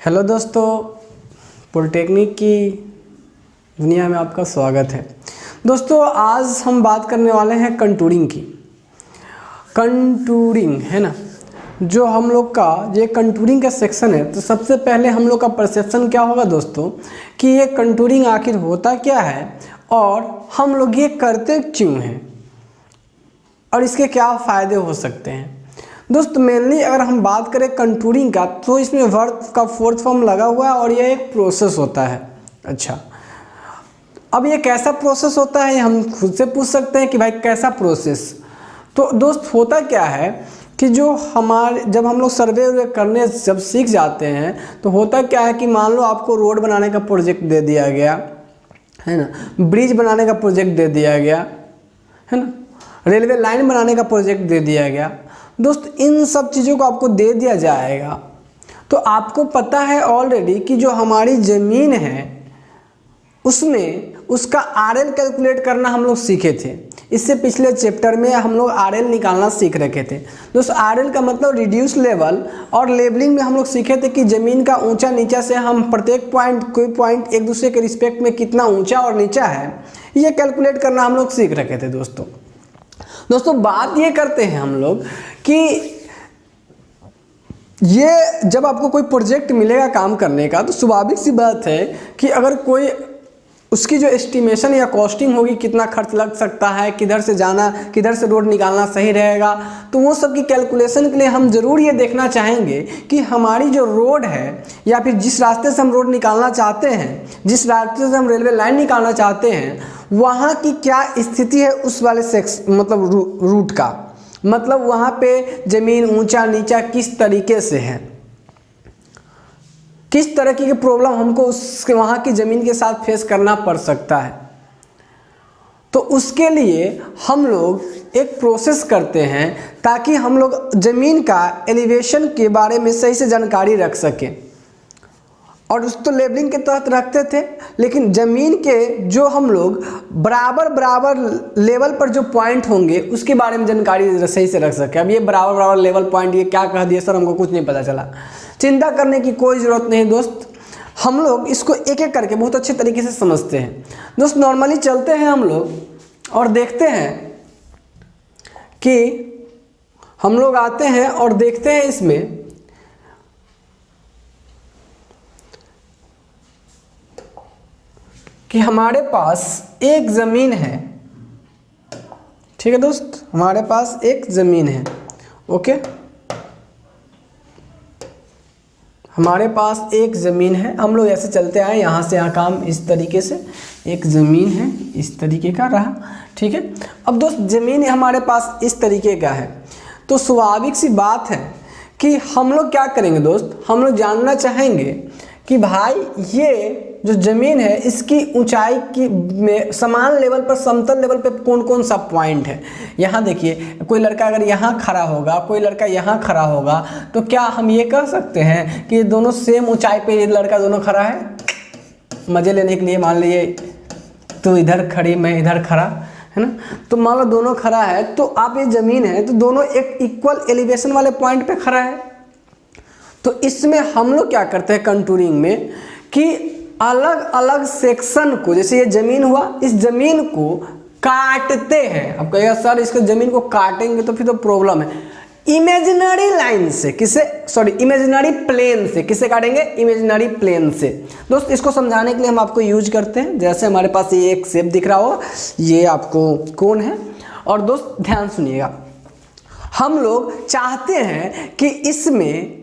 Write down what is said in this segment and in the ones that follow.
Hello दोस्तों, polytechnic की दुनिया में आपका स्वागत है। दोस्तों आज हम बात करने वाले हैं कंटूरिंग की। कंटूरिंग है ना, जो हम लोग का ये कंटूरिंग का सेक्शन है। तो सबसे पहले हम लोग का परसेप्शन क्या होगा दोस्तों कि ये कंटूरिंग आखिर होता क्या है और हम लोग ये करते क्यों हैं और इसके क्या फ़ायदे हो सकते हैं। दोस्त मेनली अगर हम बात करें कंटूरिंग का तो इसमें वर्ब का फोर्थ फॉर्म लगा हुआ है और ये एक प्रोसेस होता है। अच्छा, अब ये कैसा प्रोसेस होता है ये हम खुद से पूछ सकते हैं कि भाई कैसा प्रोसेस। तो दोस्त होता क्या है कि जब हम लोग सर्वे करने जब सीख जाते हैं तो होता क्या है कि मान लो आपको रोड बनाने का प्रोजेक्ट दे दिया गया है ना, ब्रिज बनाने का प्रोजेक्ट दे दिया गया है ना, रेलवे लाइन बनाने का प्रोजेक्ट दे दिया गया। दोस्त इन सब चीज़ों को आपको दे दिया जाएगा तो आपको पता है ऑलरेडी कि जो हमारी ज़मीन है उसमें उसका आरएल कैलकुलेट करना हम लोग सीखे थे। इससे पिछले चैप्टर में हम लोग आरएल निकालना सीख रखे थे। दोस्त आरएल का मतलब रिड्यूस लेवल, और लेवलिंग में हम लोग सीखे थे कि ज़मीन का ऊंचा नीचा से हम प्रत्येक कोई पॉइंट एक दूसरे के रिस्पेक्ट में कितना ऊंचा और नीचा है ये कैलकुलेट करना हम लोग सीख रखे थे। दोस्तों बात ये करते हैं हम लोग कि ये जब आपको कोई प्रोजेक्ट मिलेगा काम करने का तो स्वाभाविक सी बात है कि अगर कोई उसकी जो एस्टिमेशन या कॉस्टिंग होगी, कितना खर्च लग सकता है, किधर से जाना किधर से रोड निकालना सही रहेगा, तो वो सब की कैलकुलेशन के लिए हम ज़रूर ये देखना चाहेंगे कि हमारी जो रोड है या फिर जिस रास्ते से हम रोड निकालना चाहते हैं, जिस रास्ते से हम रेलवे लाइन निकालना चाहते हैं, वहाँ की क्या स्थिति है उस वाले रूट का, मतलब वहाँ पे ज़मीन ऊंचा नीचा किस तरीके से है, किस तरह की प्रॉब्लम हमको उसके वहाँ की ज़मीन के साथ फेस करना पड़ सकता है। तो उसके लिए हम लोग एक प्रोसेस करते हैं ताकि हम लोग ज़मीन का एलिवेशन के बारे में सही से जानकारी रख सकें। और उस तो लेबलिंग के तहत रखते थे, लेकिन ज़मीन के जो हम लोग बराबर लेवल पर जो पॉइंट होंगे उसके बारे में जानकारी सही से रख सके। अब ये बराबर लेवल पॉइंट ये क्या कह दिए सर, हमको कुछ नहीं पता चला। चिंता करने की कोई ज़रूरत नहीं दोस्त, हम लोग इसको एक एक करके बहुत अच्छे तरीके से समझते हैं। दोस्त नॉर्मली चलते हैं हम लोग और देखते हैं कि हम लोग आते हैं और देखते हैं इसमें कि हमारे पास एक ज़मीन है। ठीक है दोस्त, हमारे पास एक ज़मीन है। ओके, हमारे पास एक ज़मीन है, हम लोग ऐसे चलते आए यहाँ से यहाँ काम इस तरीके से, एक ज़मीन है इस तरीके का रहा। ठीक है, अब दोस्त ज़मीन हमारे पास इस तरीके का है तो स्वाभाविक सी बात है कि हम लोग क्या करेंगे दोस्त, हम लोग जानना चाहेंगे कि भाई ये जो ज़मीन है इसकी ऊंचाई की में समान लेवल पर, समतल लेवल पे कौन कौन सा पॉइंट है। यहाँ देखिए, कोई लड़का अगर यहाँ खड़ा होगा, कोई लड़का यहाँ खड़ा होगा, तो क्या हम ये कह सकते हैं कि ये दोनों सेम ऊंचाई पे ये लड़का दोनों खड़ा है। मज़े लेने के लिए मान लीजिए तू इधर खड़ी मैं इधर खड़ा है ना, तो मान लो दोनों खड़ा है तो आप ये ज़मीन है तो दोनों एक इक्वल एलिवेशन वाले पॉइंट पे खड़ा है। तो इसमें हम लोग क्या करते हैं कंटूरिंग में कि अलग अलग सेक्शन को, जैसे ये ज़मीन हुआ, इस ज़मीन को काटते हैं। अब कहेगा सर इसको ज़मीन को काटेंगे तो फिर तो प्रॉब्लम है। इमेजिनरी लाइन से इमेजिनरी प्लेन से किसे काटेंगे, इमेजिनरी प्लेन से। दोस्त इसको समझाने के लिए हम आपको यूज करते हैं, जैसे हमारे पास ये एक शेप दिख रहा हो, ये आपको कौन है। और दोस्त ध्यान सुनिएगा, हम लोग चाहते हैं कि इसमें,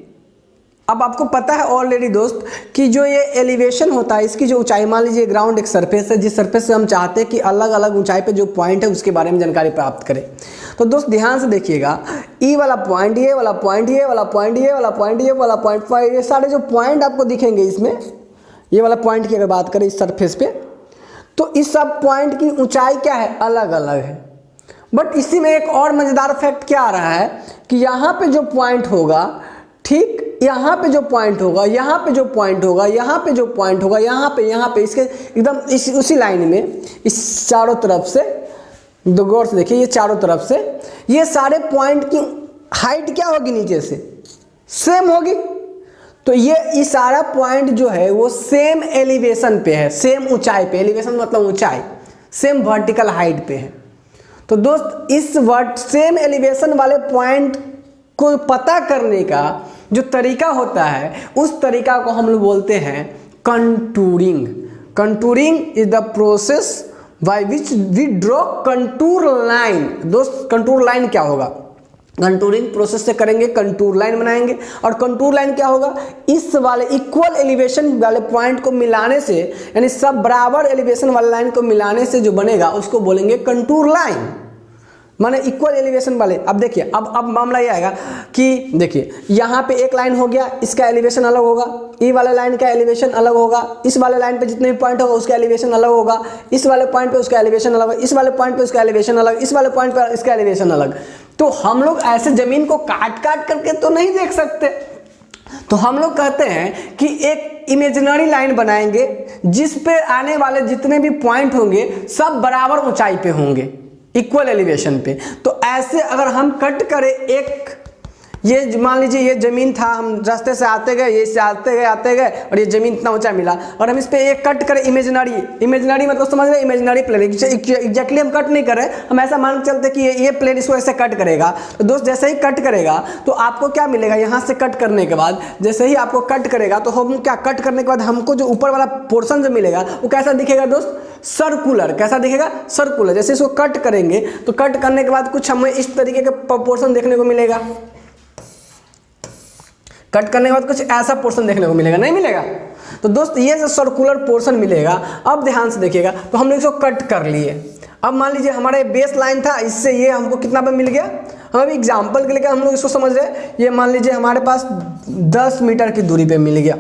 अब आपको पता है ऑलरेडी दोस्त कि जो ये एलिवेशन होता है इसकी जो ऊंचाई, मान लीजिए ग्राउंड एक सरफेस है, जिस सरफेस से हम चाहते हैं कि अलग अलग ऊंचाई पे जो पॉइंट है उसके बारे में जानकारी प्राप्त करें। तो दोस्त ध्यान से देखिएगा, ई वाला पॉइंट, ये वाला पॉइंट, ये वाला पॉइंट, ये वाला पॉइंट, ये वाला पॉइंट, ये सारे जो पॉइंट आपको दिखेंगे इसमें, ये वाला पॉइंट की अगर बात करें इस सरफेस पे, तो इस सब पॉइंट की ऊँचाई क्या है, अलग अलग है। बट इसी में एक और मज़ेदार फैक्ट क्या आ रहा है कि यहाँ पे जो पॉइंट होगा, ठीक यहाँ पे जो पॉइंट होगा, यहाँ पे जो पॉइंट होगा, यहाँ पे जो पॉइंट होगा, यहाँ पे इसके एकदम उसी लाइन में इस चारों तरफ से, दो गौर से देखिए, ये चारों तरफ से ये सारे पॉइंट की हाइट क्या होगी नीचे से सेम होगी। तो ये सारा पॉइंट जो है वो सेम एलिवेशन पे है, सेम ऊंचाई पे, एलिवेशन मतलब ऊंचाई, सेम वर्टिकल हाइट पे है। तो दोस्त इस सेम एलिवेशन वाले पॉइंट को पता करने का जो तरीका होता है उस तरीका को हम लोग बोलते हैं contouring. Contouring is the process by which we draw contour line. दोस्त कंटूर लाइन क्या होगा? कंटूरिंग प्रोसेस से करेंगे, कंटूर लाइन बनाएंगे। और कंटूर लाइन क्या होगा? इस वाले इक्वल एलिवेशन वाले पॉइंट को मिलाने से, यानी सब बराबर एलिवेशन वाले लाइन को मिलाने से जो बनेगा उसको बोलेंगे कंटूर लाइन, माने इक्वल एलिवेशन वाले। अब देखिए, अब मामला ये आएगा कि देखिए यहाँ पे एक लाइन हो गया, इसका एलिवेशन अलग होगा, ई वाले लाइन का एलिवेशन अलग होगा, इस वाले लाइन पे जितने भी पॉइंट होगा उसका एलिवेशन अलग होगा, इस वाले पॉइंट पे उसका एलिवेशन अलग, इस वाले पॉइंट पे उसका एलिवेशन अलग, इस वाले पॉइंट पे इसका एलिवेशन अलग। तो हम लोग ऐसे जमीन को काट काट करके तो नहीं देख सकते, तो हम लोग कहते हैं कि एक इमेजिनरी लाइन बनाएंगे जिस पे आने वाले जितने भी पॉइंट होंगे सब बराबर ऊंचाई पे होंगे, इक्वल एलिवेशन पे। तो ऐसे अगर हम कट करें एक, ये मान लीजिए ये जमीन था, हम रास्ते से आते गए, ये से आते गए और ये जमीन इतना ऊंचा मिला, और हम इस पे एक कट करें इमेजिनरी मतलब समझ रहे, इमेजिनरी प्लेन, एग्जैक्टली हम कट नहीं कर रहे, हम ऐसा मान के चलते कि ये प्लेन इसको ऐसे कट करेगा। तो दोस्त जैसे ही कट करेगा तो आपको क्या मिलेगा? यहाँ से कट करने के बाद जैसे ही आपको कट करेगा तो हम क्या, कट करने के बाद हमको जो ऊपर वाला पोर्शन जो मिलेगा वो कैसा दिखेगा दोस्त? सर्कुलर। कैसा दिखेगा? सर्कुलर। जैसे इसको कट करेंगे तो कट करने के बाद कुछ हमें इस तरीके का पोर्शन देखने को मिलेगा, कट करने के बाद कुछ ऐसा पोर्शन देखने को मिलेगा, नहीं मिलेगा? तो दोस्त ये जो सर्कुलर पोर्शन मिलेगा, अब ध्यान से देखिएगा, तो हमने इसको कट कर लिए। अब मान लीजिए हमारा बेस लाइन था, इससे ये हमको कितना पे मिल गया? हम अभी एग्जाम्पल के लिए हम लोग इसको समझ रहे हैं, ये मान लीजिए हमारे पास 10 मीटर की दूरी पे मिल गया,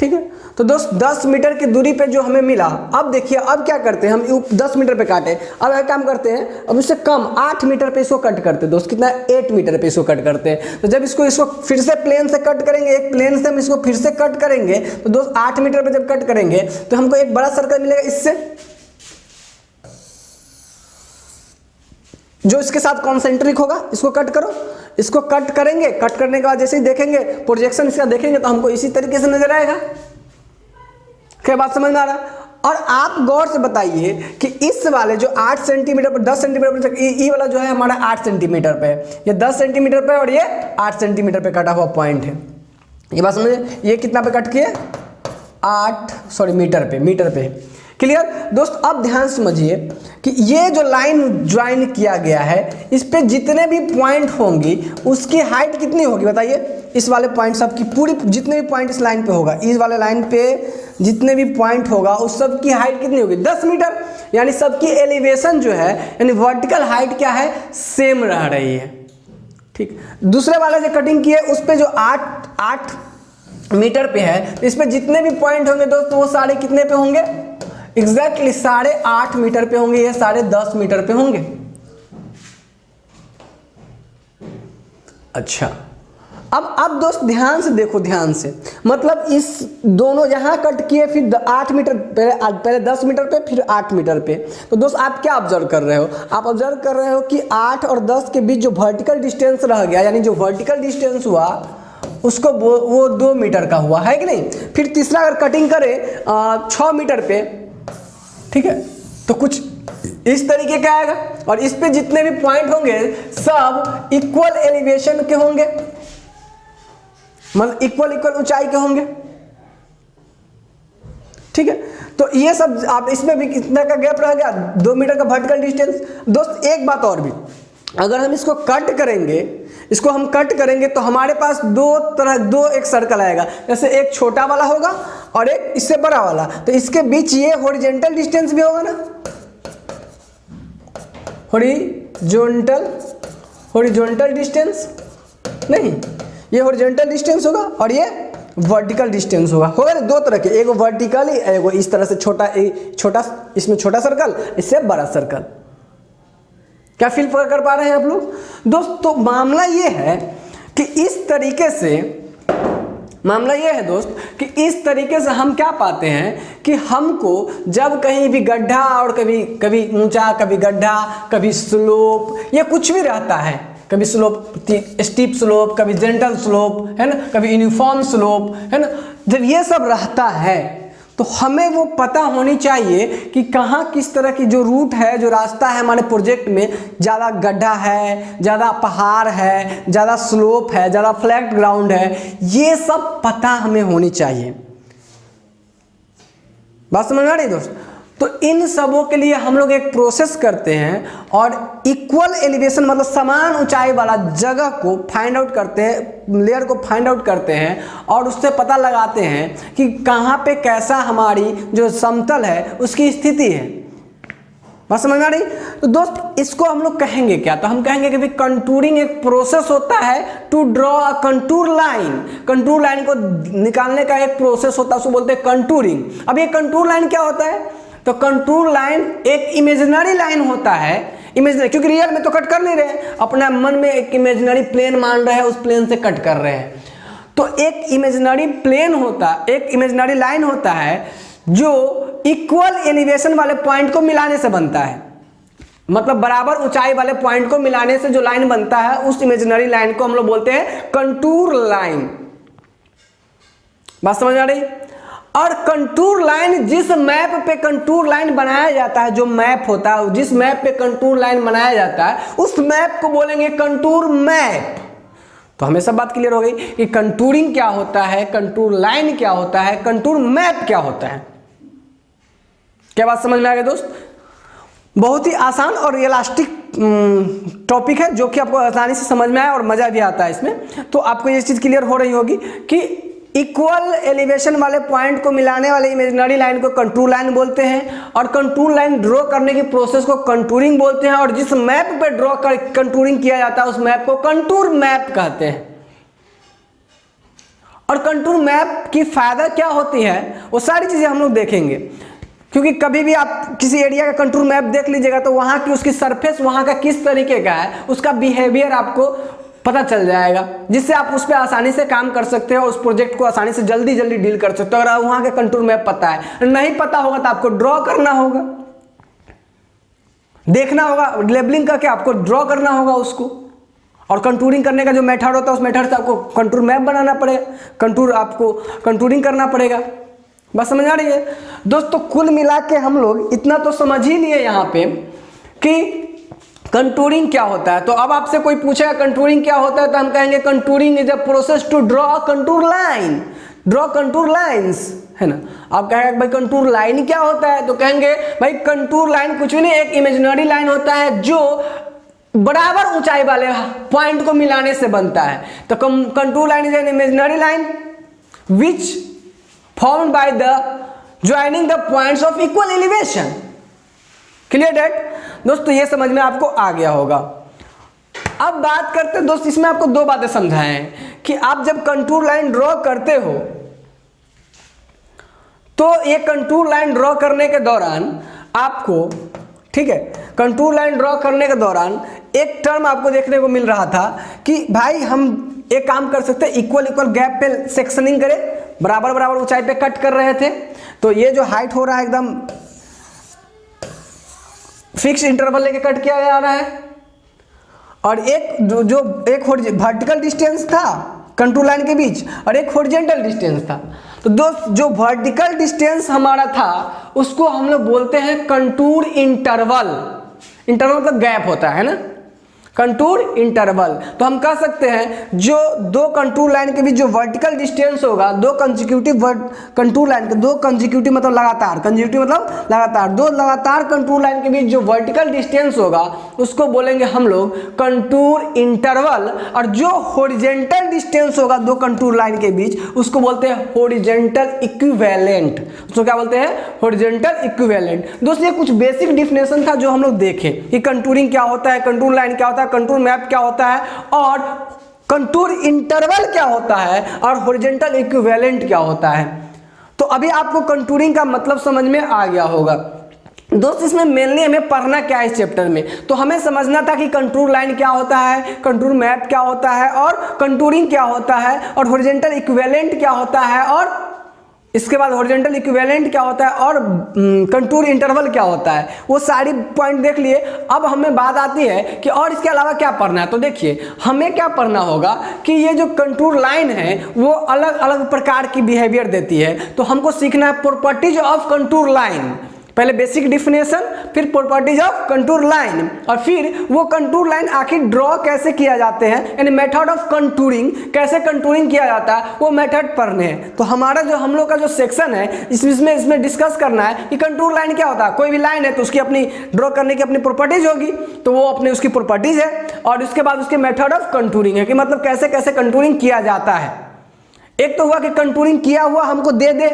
ठीक है। तो दोस्त 10 मीटर की दूरी पे जो हमें मिला, अब देखिए अब क्या करते हैं, हम 10 मीटर पे काटे, अब एक काम करते हैं, अब उससे कम 8 मीटर पे इसको कट करते हैं। दोस्त कितना? 8 मीटर पे इसको कट करते हैं। तो जब इसको फिर से प्लेन से कट करेंगे, एक प्लेन से हम इसको फिर से कट करेंगे, तो दोस्त 8 मीटर पे जब कट करेंगे तो हमको एक बड़ा सर्कल मिलेगा इससे, जो इसके साथ कॉन्सेंट्रिक होगा। इसको कट करो, इसको कट करेंगे, कट करने के बाद जैसे ही देखेंगे प्रोजेक्शन इसका देखेंगे तो हमको इसी तरीके से नजर आएगा। क्या बात समझ में आ रहा है? और आप गौर से बताइए कि इस वाले जो 8 सेंटीमीटर पर 10 सेंटीमीटर पर, ये वाला जो है हमारा 8 सेंटीमीटर पे, ये 10 सेंटीमीटर पे और ये 8 सेंटीमीटर पे कटा हुआ पॉइंट है। ये बात समझिए, ये कितना पे कट किए? मीटर पे। क्लियर दोस्त? अब ध्यान समझिए कि ये जो लाइन ज्वाइन किया गया है, इस पे जितने भी पॉइंट होंगी उसकी हाइट कितनी होगी बताइए? इस वाले पॉइंट सब की पूरी, जितने भी पॉइंट इस लाइन पे होगा, इस वाले लाइन पे जितने भी पॉइंट होगा उस सब की हाइट कितनी होगी? 10 मीटर। यानी सबकी एलिवेशन जो है, यानी वर्टिकल हाइट क्या है? सेम रह रही है, ठीक। दूसरे वाले से कटिंग किए उस पे जो 8 मीटर पे है, इस पे जितने भी पॉइंट होंगे दोस्तों वो सारे कितने पे होंगे? एग्जैक्टली 8.5 मीटर पे होंगे, ये 10.5 मीटर पे होंगे। अच्छा, अब दोस्त ध्यान से देखो, ध्यान से, मतलब इस दोनों यहाँ कट किए, फिर 8 मीटर, पहले 10 मीटर पे, फिर 8 मीटर पे। तो दोस्त आप क्या ऑब्जर्व कर रहे हो? आप ऑब्जर्व कर रहे हो कि 8 और 10 के बीच जो वर्टिकल डिस्टेंस रह गया, यानी जो वर्टिकल डिस्टेंस हुआ उसको वो 2 मीटर का हुआ है कि नहीं। फिर तीसरा अगर कटिंग करें 6 मीटर पे, ठीक है, तो कुछ इस तरीके का आएगा, और इस पे जितने भी पॉइंट होंगे सब इक्वल एलिवेशन के होंगे, मतलब इक्वल ऊंचाई के होंगे, ठीक है। तो ये सब आप, इसमें भी कितना का गैप रह गया? 2 मीटर का वर्टिकल डिस्टेंस। दोस्त एक बात और भी, अगर हम इसको कट करेंगे तो हमारे पास दो एक सर्कल आएगा, जैसे एक छोटा वाला होगा और एक इससे बड़ा वाला, तो इसके बीच ये हॉरिजॉन्टल डिस्टेंस भी होगा ना, हॉरिजॉन्टल डिस्टेंस नहीं, ये हॉरिजॉन्टल डिस्टेंस होगा और ये वर्टिकल डिस्टेंस होगा ना, दो तरह के, एक वर्टिकली, एक इस तरह से छोटा, इसमें छोटा सर्कल, इससे बड़ा सर्कल। क्या फील कर पा रहे हैं आप लोग? दोस्तों मामला ये है कि इस तरीके से हम क्या पाते हैं कि हमको जब कहीं भी गड्ढा, और कभी ऊंचा, कभी गड्ढा, कभी स्लोप, ये कुछ भी रहता है, कभी स्लोप स्टीप स्लोप, कभी जेंटल स्लोप, है ना, कभी यूनिफॉर्म स्लोप, है ना। जब ये सब रहता है तो हमें वो पता होनी चाहिए कि कहाँ किस तरह की जो रूट है, जो रास्ता है हमारे प्रोजेक्ट में, ज़्यादा गड्ढा है, ज़्यादा पहाड़ है, ज़्यादा स्लोप है, ज़्यादा फ्लैट ग्राउंड है, ये सब पता हमें होनी चाहिए। बात समझ में आ रही दोस्त? तो इन सबों के लिए हम लोग एक प्रोसेस करते हैं और इक्वल एलिवेशन मतलब समान ऊंचाई वाला जगह को फाइंड आउट करते हैं, लेयर को फाइंड आउट करते हैं और उससे पता लगाते हैं कि कहाँ पे कैसा हमारी जो समतल है उसकी स्थिति है। बात समझ में आ रही? तो दोस्त इसको हम लोग कहेंगे क्या? तो हम कहेंगे कि भाई कंटूरिंग एक प्रोसेस होता है to draw a contour line. Contour line को निकालने का एक प्रोसेस होता है, उसको बोलते हैं कंटूरिंग। अब ये कंटूर लाइन क्या होता है? तो कंटूर लाइन एक इमेजिनरी लाइन होता है, इमेजिनरी, क्योंकि रियल में तो कट कर नहीं रहे, अपना मन में एक इमेजिनरी प्लेन मान रहे हैं, उस प्लेन से कट कर रहे हैं। तो एक इमेजिनरी प्लेन होता, एक इमेजिनरी लाइन होता है जो इक्वल एलिवेशन वाले पॉइंट को मिलाने से बनता है, मतलब बराबर ऊंचाई वाले पॉइंट को मिलाने से जो लाइन बनता है उस इमेजिनरी लाइन को हम लोग बोलते हैं कंटूर लाइन। बात समझ आ रही? और कंटूर लाइन, जिस मैप पे कंटूर लाइन बनाया जाता है, जो मैप होता है, जिस मैप पे कंटूर लाइन बनाया जाता है उस मैप को बोलेंगे कंटूर मैप। तो हमें सब बात क्लियर हो गई कि कंटूरिंग क्या होता है, कंटूर लाइन क्या होता है, कंटूर मैप क्या होता है। क्या बात समझ में आ गई दोस्त? बहुत ही आसान और रियलिस्टिक टॉपिक है जो कि आपको आसानी से समझ में आए और मजा भी आता है इसमें। तो आपको ये चीज क्लियर हो रही होगी कि इक्वल एलिवेशन वाले पॉइंट को मिलाने वाले इमेजिनरी लाइन को कंटूर लाइन बोलते हैं और कंटूर लाइन ड्रॉ करने की प्रोसेस को कंटूरिंग बोलते हैं और जिस मैप पे ड्रॉ कर कंटूरिंग किया जाता है उस मैप को कंटूर मैप कहते हैं। और कंटूर मैप की फायदा क्या होती है वो सारी चीजें हम लोग देखेंगे, क्योंकि कभी भी आप किसी एरिया का कंटूर मैप देख लीजिएगा तो वहां की उसकी सरफेस वहां का किस तरीके का है, उसका बिहेवियर आपको पता चल जाएगा, जिससे आप उस पर आसानी से काम कर सकते हो और उस प्रोजेक्ट को आसानी से जल्दी जल्दी डील कर सकते हो। अगर वहां का कंटूर मैप पता है, नहीं पता होगा तो आपको ड्रॉ करना होगा, देखना होगा, लेबलिंग करके आपको ड्रॉ करना होगा उसको। और कंटूरिंग करने का जो मेथड होता है उस मेथड से आपको कंटूर मैप बनाना पड़ेगा, कंटूर आपको कंटूरिंग करना पड़ेगा। बस समझ आ रही है दोस्तों? कुल मिला के हम लोग इतना तो समझ ही लिए यहाँ पे कि कंटूरिंग क्या होता है। तो अब आपसे कोई पूछेगा कंटूरिंग क्या होता है तो हम कहेंगे contouring is a process to draw a contour line, draw contour lines, है ना। आप कहेंगे भाई कंटूर लाइन क्या होता है, तो कहेंगे भाई कंटूर लाइन कुछ भी नहीं, एक इमेजिनरी लाइन होता है जो बराबर ऊंचाई वाले पॉइंट को मिलाने से बनता है। तो contour line is an imaginary line which formed by the joining the points of equal elevation. Clear that दोस्तों? ये समझ में आपको आ गया होगा। अब बात करते हैं दोस्त, इसमें आपको दो बातें समझाएं कि आप जब कंटूर लाइन ड्रॉ करते हो तो ये कंटूर लाइन ड्रॉ करने के दौरान आपको, ठीक है, कंटूर लाइन ड्रॉ करने के दौरान एक टर्म आपको देखने को मिल रहा था कि भाई हम एक काम कर सकते हैं, इक्वल इक्वल गैप पे सेक्शनिंग करें, बराबर बराबर ऊंचाई पे कट कर रहे थे। तो ये जो हाइट हो रहा है एकदम फिक्स इंटरवल लेके कट किया जा रहा है और एक जो एक वर्टिकल डिस्टेंस था कंटूर लाइन के बीच और एक हॉरिजॉन्टल डिस्टेंस था। तो दोस्त जो वर्टिकल डिस्टेंस हमारा था उसको हम लोग बोलते हैं कंटूर इंटरवल। इंटरवल मतलब गैप होता है ना, कंटूर इंटरवल। तो हम कह सकते हैं जो दो कंटूर लाइन के बीच जो वर्टिकल डिस्टेंस होगा, दो कंसेक्यूटिव कंटूर लाइन के, दो कंसेक्यूटिव मतलब लगातार, कंसेक्यूटिव मतलब लगातार, दो लगातार कंटूर लाइन के बीच जो वर्टिकल डिस्टेंस होगा उसको बोलेंगे हम लोग कंटूर इंटरवल। और जो हॉरिजॉन्टल डिस्टेंस होगा दो कंटूर लाइन के बीच उसको बोलते हैं हॉरिजॉन्टल इक्विवेलेंट। उसको क्या बोलते हैं? Horizontal equivalent. दोस्त ये कुछ बेसिक डिफिनेशन था जो हम लोग देखे कि कंटूरिंग क्या होता है, कंटूर लाइन क्या होता है, कंटूर मैप क्या होता है और कंटूर इंटरवल क्या होता है और हॉरिजॉन्टल इक्विवेलेंट क्या होता है। तो अभी आपको कंटूरिंग का मतलब समझ में आ गया होगा। दोस्त इसमें मेनली हमें पढ़ना क्या है इस चैप्टर में, तो हमें समझना था कि कंटूर लाइन क्या होता है, कंटूर मैप क्या होता है और कंटूरिंग क्या होता है और हॉरिजॉन्टल इक्विवेलेंट क्या होता है और इसके बाद हॉरिजॉन्टल इक्विवेलेंट क्या होता है और कंटूर इंटरवल क्या होता है, वो सारी पॉइंट देख लिए। अब हमें बात आती है कि और इसके अलावा क्या पढ़ना है। तो देखिए हमें क्या पढ़ना होगा कि ये जो कंटूर लाइन है वो अलग अलग प्रकार की बिहेवियर देती है। तो हमको सीखना है प्रॉपर्टीज ऑफ कंटूर लाइन, पहले बेसिक डिफिनेशन, फिर प्रॉपर्टीज ऑफ कंटूर लाइन, और फिर वो कंटूर लाइन आखिर ड्रॉ कैसे किया जाते हैं, यानी मेथड ऑफ कंटूरिंग, कैसे कंटूरिंग किया जाता है वो मेथड पढ़ने हैं। तो हमारा जो हम लोग का जो सेक्शन है इसमें डिस्कस करना है कि कंटूर लाइन क्या होता है। कोई भी लाइन है तो उसकी अपनी ड्रॉ करने की अपनी प्रॉपर्टीज होगी, तो वो अपने उसकी प्रॉपर्टीज है, और उसके बाद उसके मेथड ऑफ कंटूरिंग है कि मतलब कैसे कैसे कंटूरिंग किया जाता है। एक तो हुआ कि कंटूरिंग किया हुआ हमको दे दे,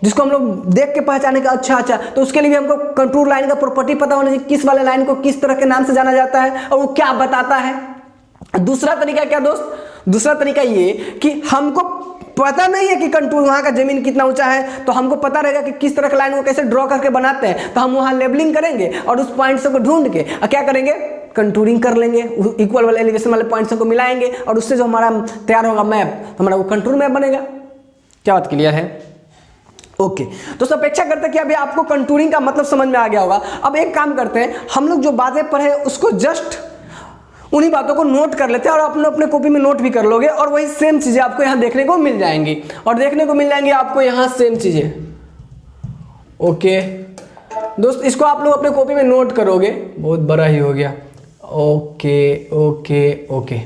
जिसको हम लोग देख के पहचाने का अच्छा, तो उसके लिए भी हमको कंटूर लाइन का प्रॉपर्टी पता होना चाहिए, किस वाले लाइन को किस तरह के नाम से जाना जाता है और वो क्या बताता है। दूसरा तरीका क्या दोस्त, दूसरा तरीका ये कि हमको पता नहीं है कि कंटूर वहाँ का जमीन कितना ऊंचा है, तो हमको पता रहेगा कि किस तरह की लाइन को कैसे ड्रॉ करके बनाते हैं। तो हम वहाँ लेबलिंग करेंगे और उस पॉइंट्स को ढूंढ के क्या करेंगे, कंटूरिंग कर लेंगे, इक्वल वाले एलिवेशन वाले पॉइंट्स को मिलाएंगे, और उससे जो हमारा तैयार होगा मैप, हमारा वो कंटूर मैप बनेगा। क्या बात क्लियर है? ओके दोस्तों, अपेक्षा करते हैं कि अभी आपको कंटूरिंग का मतलब समझ में आ गया होगा। अब एक काम करते हैं, हम लोग जो बातें पढ़े उसको जस्ट उन्हीं बातों को नोट कर लेते हैं, और अपने अपने कॉपी में नोट भी कर लोगे, और वही सेम चीजें आपको यहाँ देखने को मिल जाएंगी, और देखने को मिल जाएंगी आपको यहाँ सेम चीजें। ओके दोस्त, इसको आप लोग अपने कॉपी में नोट करोगे, बहुत बड़ा ही हो गया। ओके ओके ओके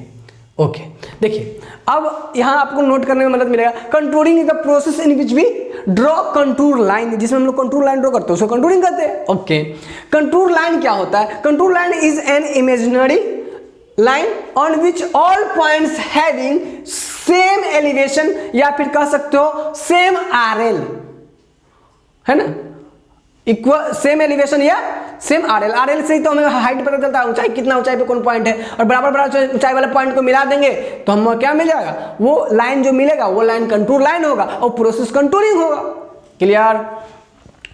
ओके, देखिए अब यहाँ आपको नोट करने में मदद मिलेगा। Contouring is the process in which we draw contour line, जिसमें हम लोग कंटूर लाइन ड्रॉ करते हैं उसको कंटूरिंग कहते हैं। ओके, कंटूर लाइन क्या होता है? Contour line is an imaginary line on which all points having same elevation, या फिर कह सकते हो सेम आरएल, है ना, इक्वल सेम एलिवेशन या सेम आरएल। आरएल से ही तो हमें हाइट पता चलता है, ऊंचाई कितना ऊंचाई पे कौन पॉइंट है, और बराबर बराबर ऊंचाई वाले पॉइंट को मिला देंगे तो हम क्या मिल जाएगा, वो लाइन जो मिलेगा वो लाइन कंटूर लाइन होगा और प्रोसेस कंटूरिंग होगा। क्लियर?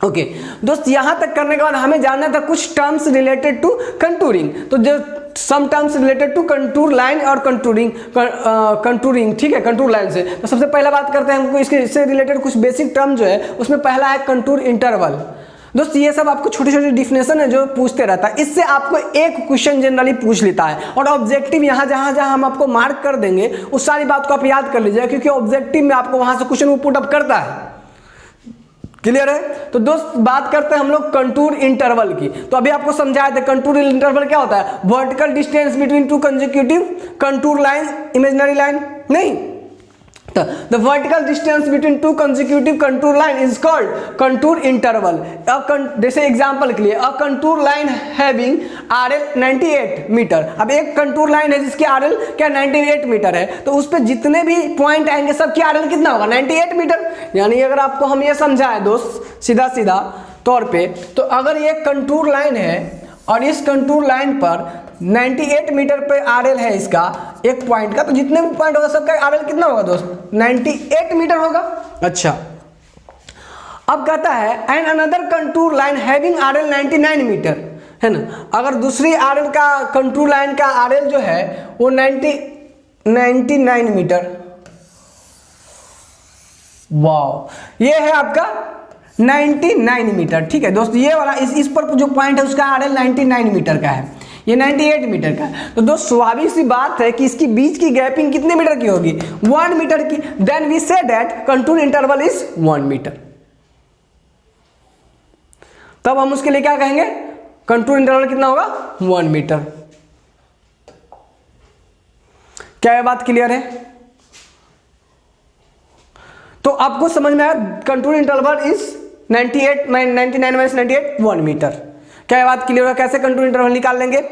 ओके दोस्त, यहां तक करने के बाद हमें जानना था कुछ टर्म्स रिलेटेड टू कंटूरिंग। तो जो some terms related to contour line और कंटूरिंग, ठीक है, कंटूर लाइन से। तो सबसे पहला बात करते हैं हमको इससे रिलेटेड कुछ बेसिक टर्म जो है, उसमें पहला है कंटूर इंटरवल। दोस्त ये सब आपको छोटी छोटी डिफिनेशन है जो पूछते रहता है, इससे आपको एक क्वेश्चन जनरली पूछ लेता है, और ऑब्जेक्टिव यहाँ जहाँ जहाँ हम आपको मार्क कर देंगे उस सारी बात को आप याद कर लीजिए, क्योंकि ऑब्जेक्टिव में आपको वहां से क्वेश्चन पुट अप करता है। क्लियर है? तो दोस्त बात करते हैं हम लोग कंटूर इंटरवल की। तो अभी आपको समझाया था कंटूर इंटरवल क्या होता है, vertical distance between two consecutive contour line, imaginary line नहीं, the vertical distance between two consecutive contour line is called contour interval। जैसे एग्जांपल के लिए, a contour line having RL 98 metre. अब एक कंटूर लाइन है जिसकी RL क्या 98 metre है, तो उस पर जितने भी पॉइंट आएंगे सबकी RL कितना होगा, 98 मीटर। यानी अगर आपको हम ये समझाएं दोस्त सीधा सीधा तौर पे, तो अगर ये कंटूर लाइन है और इस कंटूर लाइन पर 98 मीटर पे आरएल है इसका एक पॉइंट का, तो जितने भी पॉइंट होगा सबका आरएल कितना होगा दोस्त, 98 मीटर होगा। अच्छा, अब कहता है and another contour line having R 99 metre, है ना। अगर दूसरी आरएल का कंटूर लाइन का आरएल जो है वो 99 मीटर, वाह, ये है आपका 99 मीटर। ठीक है दोस्त, ये वाला इस पर जो पॉइंट है उसका आरएल 99 मीटर का है, ये 98 मीटर का है। तो दोस्त स्वाभाविक सी बात है कि इसकी बीच की गैपिंग कितने मीटर की होगी, 1 मीटर की। Then we say that contour interval is 1 metre. तब हम उसके लिए क्या कहेंगे, कंटूर इंटरवल कितना होगा, 1 मीटर। क्या ये बात क्लियर है? तो आपको समझ में आया contour interval is 99 minus 98 1 metre. क्या ये बात क्लियर है कैसे कंटूर इंटरवल निकाल लेंगे?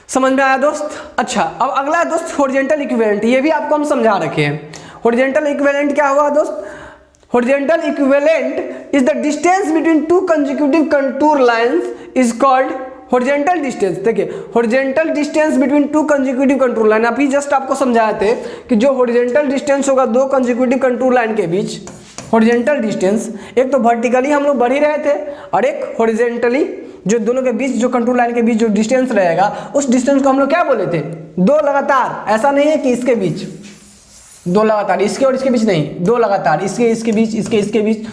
समझ में आया दोस्त? अच्छा, अब अगला है दोस्त हॉरिजॉन्टल इक्विवेलेंट। ये भी आपको हम समझा रखे हैं। हॉरिजॉन्टल इक्विवेलेंट क्या हुआ दोस्त? Horizontal equivalent is the distance between two consecutive contour lines is called horizontal distance. देखिए, horizontal distance between two consecutive contour line, अभी जस्ट आपको समझाए थे कि जो हॉरिजॉन्टल डिस्टेंस होगा दो कंसेक्यूटिव कंटूर लाइन के बीच, हॉरिजॉन्टल डिस्टेंस, एक तो वर्टिकली हम लोग बढ़ ही रहे थे और एक हॉरिजॉन्टली, जो दोनों के बीच जो कंटूर लाइन के बीच जो डिस्टेंस रहेगा उस डिस्टेंस को हम लोग क्या बोले थे, दो लगातार, ऐसा नहीं है कि इसके बीच, दो लगातार, इसके और इसके बीच नहीं, दो लगातार, इसके बीच, इसके बीच,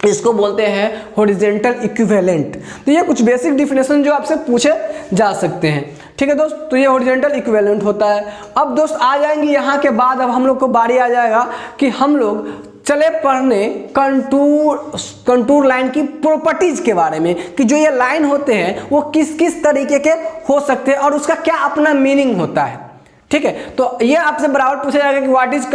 इसको बोलते हैं हॉरिजॉन्टल इक्विवेलेंट। तो ये कुछ बेसिक डिफिनेशन जो आपसे पूछे जा सकते हैं, ठीक है दोस्त। तो ये हॉरिजॉन्टल इक्विवेलेंट होता है। अब दोस्त आ जाएंगे यहाँ के बाद, अब हम लोग को बारी आ जाएगा कि हम लोग चले पढ़ने कंटूर लाइन की प्रॉपर्टीज के बारे में, कि जो ये लाइन होते हैं वो किस किस तरीके के हो सकते हैं और उसका क्या अपना मीनिंग होता है, ठीक है। तो ये आपसे बराबर पूछा जाएगा कि व्हाट इज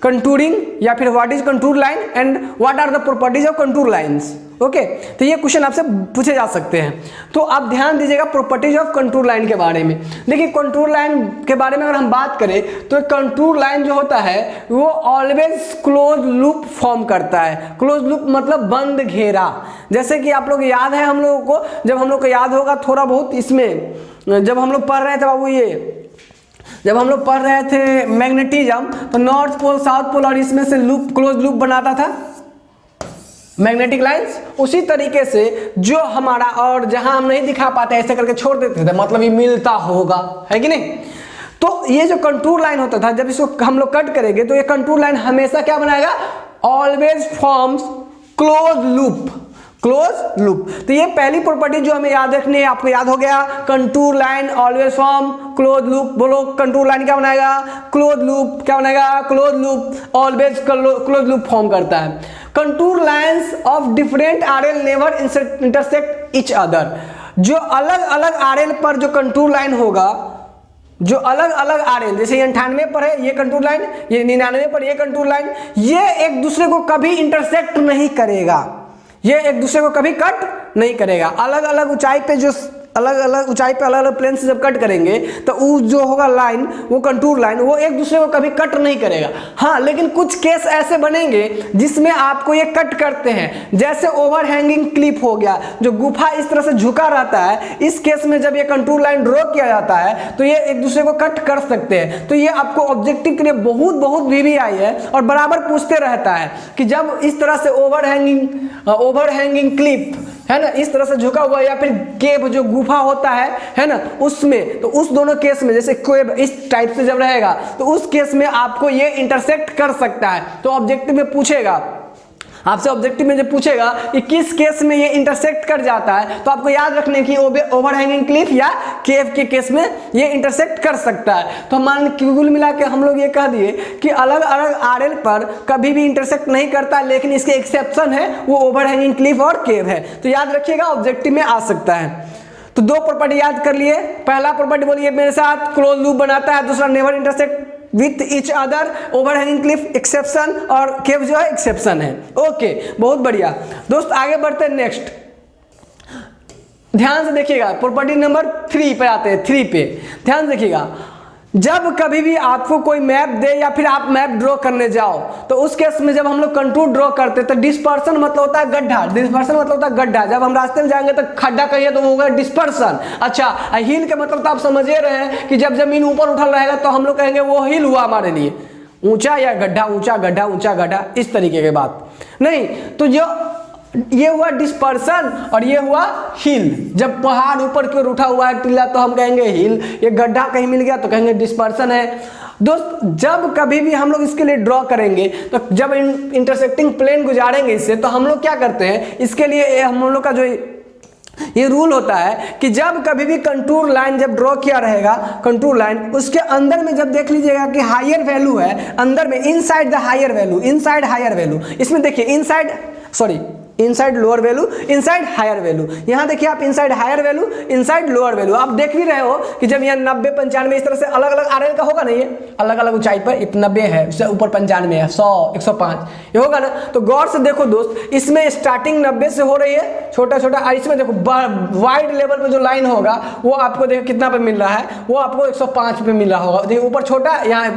कंटूरिंग, या फिर what is contour line and what are the properties of contour lines. Okay, तो ये क्वेश्चन आपसे पूछे जा सकते हैं। तो आप ध्यान दीजिएगा प्रॉपर्टीज ऑफ कंटूर लाइन के बारे में। देखिए कंटूर लाइन के बारे में अगर हम बात करें तो कंटूर लाइन जो होता है वो ऑलवेज क्लोज लूप फॉर्म करता है। क्लोज लूप मतलब बंद घेरा। जैसे कि आप लोग याद है हम लोगों को, जब हम लोग को याद होगा थोड़ा बहुत, इसमें जब हम लोग पढ़ रहे थे बाबू, जब हम लोग पढ़ रहे थे मैग्नेटिज्म, तो नॉर्थ पोल साउथ पोल और इसमें से लूप, क्लोज लूप बनाता था मैग्नेटिक लाइंस। उसी तरीके से जो हमारा, और जहां हम नहीं दिखा पाते ऐसे करके छोड़ देते थे, मतलब ये मिलता होगा, है कि नहीं। तो ये जो कंटूर लाइन होता था, जब इसको हम लोग कट करेंगे तो ये कंटूर लाइन हमेशा क्या बनाएगा, always forms close loop, close loop. तो ये पहली प्रॉपर्टी जो हमें याद रखनी है, आपको याद हो गया, contour line always form close loop. बोलो कंटूर लाइन क्या बनाएगा, क्लोज लूप। क्या बनाएगा, close loop, always close loop form करता है। Contour lines of different RL never intersect each other. जो अलग अलग आरएल पर जो कंटूर लाइन होगा, जो अलग अलग आरएल, जैसे 98 पर है ये कंटूर लाइन, ये 99 पर ये कंटूर लाइन, ये एक दूसरे को कभी इंटरसेक्ट नहीं करेगा, ये एक दूसरे को कभी कट नहीं करेगा। अलग अलग ऊंचाई पे, जो अलग अलग ऊंचाई पे अलग अलग प्लेन से जब कट करेंगे तो वो जो होगा लाइन, वो कंटूर लाइन, वो एक दूसरे को कभी कट नहीं करेगा। हाँ, लेकिन कुछ केस ऐसे बनेंगे जिसमें आपको ये कट करते हैं, जैसे ओवरहैंगिंग क्लिप हो गया, जो गुफा इस तरह से झुका रहता है, इस केस में जब ये कंटूर लाइन ड्रॉ किया जाता है तो ये एक दूसरे को कट कर सकते हैं। तो ये आपको ऑब्जेक्टिव के लिए बहुत बहुत भी आई है और बराबर पूछते रहता है कि जब इस तरह से ओवरहैंगिंग क्लिप है ना, इस तरह से झुका हुआ, या फिर केव जो गुफा होता है ना, उसमें, तो उस दोनों केस में, जैसे केव इस टाइप से जब रहेगा तो उस केस में आपको ये इंटरसेक्ट कर सकता है। तो ऑब्जेक्टिव में पूछेगा आपसे, ऑब्जेक्टिव में जब पूछेगा कि किस केस में ये इंटरसेक्ट कर जाता है, तो आपको याद रखने की ओवरहैंगिंग क्लिफ या केव के केस में ये इंटरसेक्ट कर सकता है। तो मान कुल मिला के हम लोग ये कह दिए कि अलग अलग आरएल पर कभी भी इंटरसेक्ट नहीं करता, लेकिन इसके एक्सेप्शन है, वो ओवरहैंगिंग क्लिफ और केव है। तो याद रखिएगा ऑब्जेक्टिव में आ सकता है। तो दो प्रॉपर्टी याद कर लिए। पहला प्रॉपर्टी बोलिए मेरे साथ, क्लोज लूप बनाता है, दूसरा never intersect with each other, overhanging Cliff exception और केव जो है एक्सेप्शन है। ओके, बहुत बढ़िया दोस्त, आगे बढ़ते हैं नेक्स्ट। ध्यान से देखिएगा, प्रॉपर्टी नंबर 3 पे आते हैं। 3 पे ध्यान से देखिएगा, जब कभी भी आपको कोई मैप दे या फिर आप मैप ड्रॉ करने जाओ, तो उस केस में जब हम लोग कंटूर ड्रॉ करते हैं तो डिस्पर्सन मतलब होता है गड्ढा, डिस्पर्सन मतलब होता है गड्ढा। जब हम रास्ते में जाएंगे तो खड्डा कहिए तो वो होगा डिस्पर्सन। अच्छा, हिल के मतलब तो आप समझे रहे हैं कि जब जमीन ऊपर उठल रहेगा तो हम लोग कहेंगे वो हिल हुआ हमारे लिए, ऊंचा या गड्ढा, ऊंचा गड्ढा, ऊंचा गड्ढा, इस तरीके की बात नहीं। तो जो ये हुआ डिस्पर्सन और ये हुआ हिल। जब पहाड़ ऊपर की ओर उठा हुआ है टीला तो हम कहेंगे हिल, ये गड्ढा कहीं मिल गया तो कहेंगे डिस्पर्सन है। दोस्त, जब कभी भी हम लोग इसके लिए ड्रॉ करेंगे तो जब इंटरसेक्टिंग प्लेन गुजारेंगे इससे, तो हम लोग क्या करते हैं, इसके लिए हम लोग का जो ये रूल होता है कि जब कभी भी कंटूर लाइन जब ड्रॉ किया रहेगा, कंटूर लाइन, उसके अंदर में जब देख लीजिएगा कि हायर वैल्यू है, अंदर में inside the higher value, inside higher value, इसमें देखिए inside lower value, inside higher value. यहाँ देखिए आप inside higher value, inside lower value. आप देख भी रहे हो कि जब यहाँ 90, 95 इस तरह से अलग अलग आरएल का होगा, नहीं है अलग अलग ऊंचाई पर, 90 है, उससे ऊपर 95 है, 100, 105 ये होगा ना। तो गौर से देखो दोस्त, इसमें स्टार्टिंग 90 से हो रही है छोटा छोटा, और इसमें देखो वाइड लेवल पे जो लाइन होगा वो आपको देखो कितना पे मिल रहा है, वो आपको 105 पे मिल रहा होगा। देखिए ऊपर छोटा, यहाँ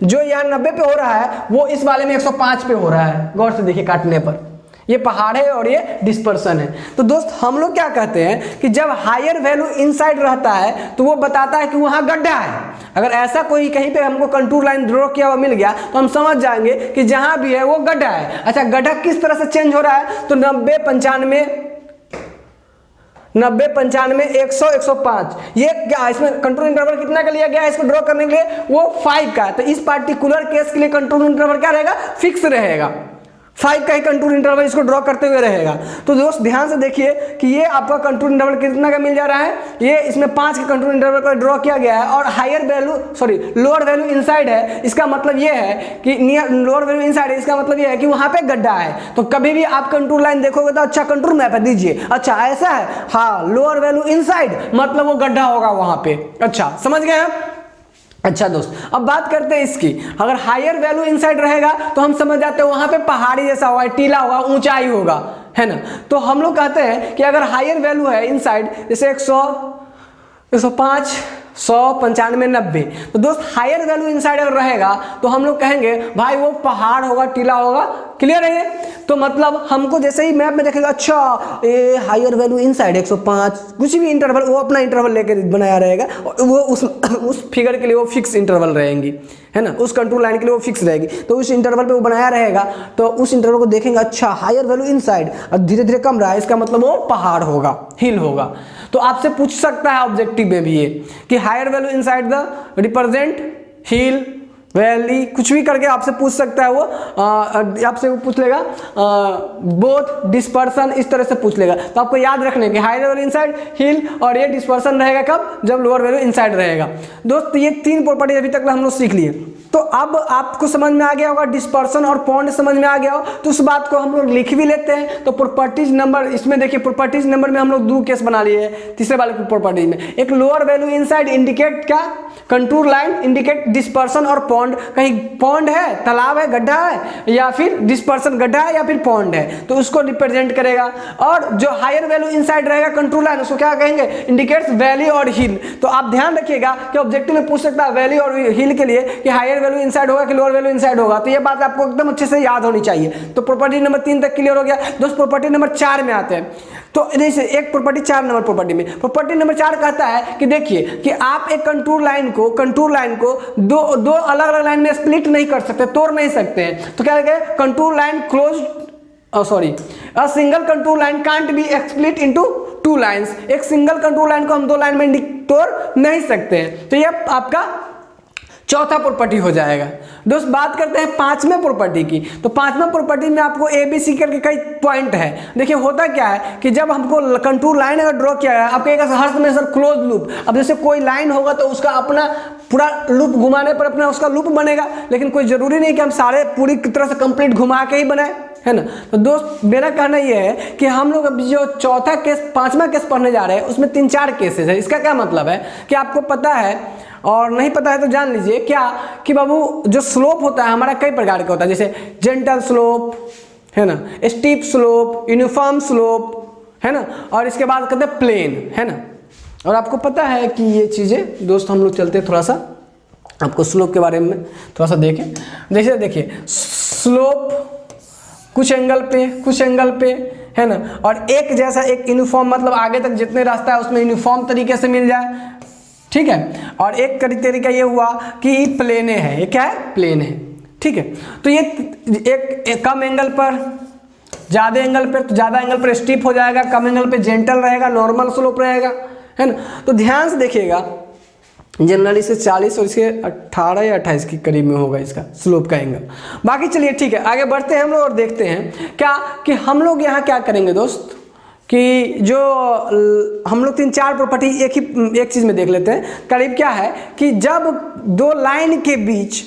जो यहाँ 90 पे हो रहा है वो इस वाले में 105 पे हो रहा है। गौर से देखिए काटने पर, ये पहाड़ है और ये डिस्पर्सन है। तो दोस्त हम लोग क्या कहते हैं कि जब हायर वैल्यू इनसाइड रहता है तो वो बताता है कि वहाँ गड्ढा है। अगर ऐसा कोई कहीं पे हमको कंटूर लाइन ड्रॉ किया हुआ मिल गया तो हम समझ जाएंगे कि जहाँ भी है वो गड्ढा है। अच्छा, गड्ढा किस तरह से चेंज हो रहा है, तो 90, 95 90, 95, 100, 105, ये क्या इसमें कंट्रोल इंटरवल कितना का लिया गया है इसको ड्रॉ करने के लिए, वो 5 का है। तो इस पार्टिकुलर केस के लिए कंट्रोल इंटरवल क्या रहेगा, फिक्स रहेगा, 5 का ही कंट्रोल इंटरवल इसको ड्रॉ करते हुए रहेगा। तो दोस्त ध्यान से देखिए कि ये आपका कंट्रोल इंटरवल कितना का मिल जा रहा है, ये इसमें 5 के कंट्रोल इंटरवल पर ड्रॉ किया गया है और higher value lower value inside है। इसका मतलब ये है कि नियर लोअर वैल्यू इनसाइड है, इसका मतलब ये है कि वहां पे गड्ढा है। तो कभी भी आप कंट्रोल लाइन देखोगे तो अच्छा कंट्रोल मैप है दीजिए, अच्छा ऐसा है, हाँ लोअर वैल्यू इनसाइड मतलब वो गड्ढा होगा वहां पे। अच्छा समझ गए हैं। अच्छा दोस्त अब बात करते हैं इसकी, अगर हायर वैल्यू इनसाइड रहेगा तो हम समझ जाते हैं वहां पे पहाड़ी जैसा होगा, टीला होगा, ऊंचाई होगा, है ना। तो हम लोग कहते हैं कि अगर हायर वैल्यू है इनसाइड, जैसे 100, 105, 100, 95, 90, तो दोस्त हायर वैल्यू इनसाइड अगर रहेगा तो हम लोग कहेंगे भाई वो पहाड़ होगा, टीला होगा, क्लियर है ये। तो मतलब हमको जैसे ही मैप में देखेगा अच्छा ये हायर वैल्यू इनसाइड 105, कुछ भी इंटरवल वो अपना इंटरवल लेके बनाया रहेगा, वो उस फिगर के लिए वो फिक्स इंटरवल रहेंगी, है ना, उस कंट्रोल लाइन के लिए वो फिक्स रहेगी। तो उस इंटरवल पे वो बनाया रहेगा, तो उस इंटरवल को देखेंगे अच्छा हायर वैल्यू इनसाइड और धीरे धीरे कम रहा है, इसका मतलब वो पहाड़ होगा, हिल होगा। तो आपसे पूछ सकता है ऑब्जेक्टिव में भी ये कि higher value inside the represent hill, valley, कुछ भी करके आपसे पूछ सकता है वो, आपसे वो पूछ लेगा बोथ डिस्पर्सन, इस तरह से पूछ लेगा। तो आपको याद रखने कि हायर वैल्यू इनसाइड हिल और ये डिस्पर्सन रहेगा कब, जब लोअर वैल्यू इनसाइड रहेगा। दोस्त ये 3 प्रॉपर्टी अभी तक हम लोग सीख लिए। तो अब आपको समझ में आ गया होगा, डिस्पर्सन और पॉन्ड समझ में आ गया हो, तो उस बात को हम लोग लिख भी लेते हैं। तो प्रॉपर्टीज नंबर, इसमें देखिए प्रॉपर्टीज नंबर में हम लोग 2 केस बना लिए, तीसरे वाले प्रॉपर्टीज में एक लोअर वैल्यू इनसाइड इंडिकेट क्या, कंटूर लाइन इंडिकेट डिस्पर्सन और पॉन्ड, कहीं पॉन्ड है, तालाब है, गड्ढा है, या फिर डिस्पर्सन गड्ढा है या फिर पॉन्ड है, तो उसको रिप्रेजेंट करेगा। और जो हायर वैल्यू इनसाइड रहेगा कंट्रोल लाइन, उसको क्या कहेंगे, इंडिकेट्स वैली और हिल। तो आप ध्यान रखिएगा कि ऑब्जेक्टिव में पूछ सकता है वैली और हिल के लिए कि हायर वैल्यू इनसाइड होगा कि लोअर वैल्यू इनसाइड होगा, तो ये बात आपको एकदम अच्छे से याद होनी चाहिए। तो प्रॉपर्टी नंबर 3 तक क्लियर हो गया दोस्त। प्रॉपर्टी नंबर 4 में आते हैं। तो जैसे एक प्रॉपर्टी 4 नंबर प्रॉपर्टी में, प्रॉपर्टी नंबर 4 कहता है कि देखिए कि आप एक कंटूर लाइन को दो अलग अलग लाइन में स्प्लिट नहीं कर सकते, तोड़ नहीं सकते हैं। तो क्या है, contour line close a single contour line can't be split into 2 lines. एक सिंगल कंटूर लाइन को हम 2 लाइन में तोड़ नहीं सकते हैं। तो ये आपका चौथा प्रॉपर्टी हो जाएगा। दोस्त बात करते हैं 5वें प्रॉपर्टी की। तो 5वें प्रॉपर्टी में आपको ABC करके कई पॉइंट है। देखिए होता क्या है कि जब हमको कंटूर लाइन अगर ड्रॉ किया है, आपको एक हर समय सर क्लोज लूप, अब जैसे कोई लाइन होगा तो उसका अपना पूरा लूप घुमाने पर अपना उसका लूप बनेगा, लेकिन कोई जरूरी नहीं कि हम सारे पूरी तरह से कंप्लीट घुमा के ही बनाए, है ना। तो दोस्त मेरा कहना यह है कि हम लोग अब जो चौथा केस 5वां केस पढ़ने जा रहे हैं उसमें 3-4 केसेस है। इसका क्या मतलब है कि आपको पता है और नहीं पता है तो जान लीजिए क्या कि बाबू जो स्लोप होता है हमारा कई प्रकार का होता है, जैसे जेंटल स्लोप, है ना, स्टीप स्लोप, यूनिफॉर्म स्लोप, है ना, और इसके बाद कहते हैं प्लेन, है ना। और आपको पता है कि ये चीज़ें दोस्त हम लोग चलते थोड़ा सा आपको स्लोप के बारे में थोड़ा सा देखें। जैसे देखिए स्लोप कुछ एंगल पे, है ना, और एक जैसा एक यूनिफॉर्म, मतलब आगे तक जितने रास्ता है उसमें यूनिफॉर्म तरीके से मिल जाए, ठीक है। और एक तरीका ये हुआ कि प्लेने है, ये क्या है, प्लेन है, ठीक है। तो ये एक कम एंगल पर, ज़्यादा एंगल पर, तो ज़्यादा एंगल पर स्टीप हो जाएगा, कम एंगल पे जेंटल रहेगा, नॉर्मल स्लोप रहेगा, है ना। तो ध्यान से देखिएगा जनरली से 40 और इसके 18 या 28 के करीब में होगा इसका स्लोप का एंगल। बाकी चलिए ठीक है, आगे बढ़ते हैं हम लोग और देखते हैं क्या कि हम लोग यहाँ क्या करेंगे दोस्त कि जो हम लोग 3-4 प्रॉपर्टी एक चीज़ में देख लेते हैं। करीब क्या है कि जब 2 लाइन के बीच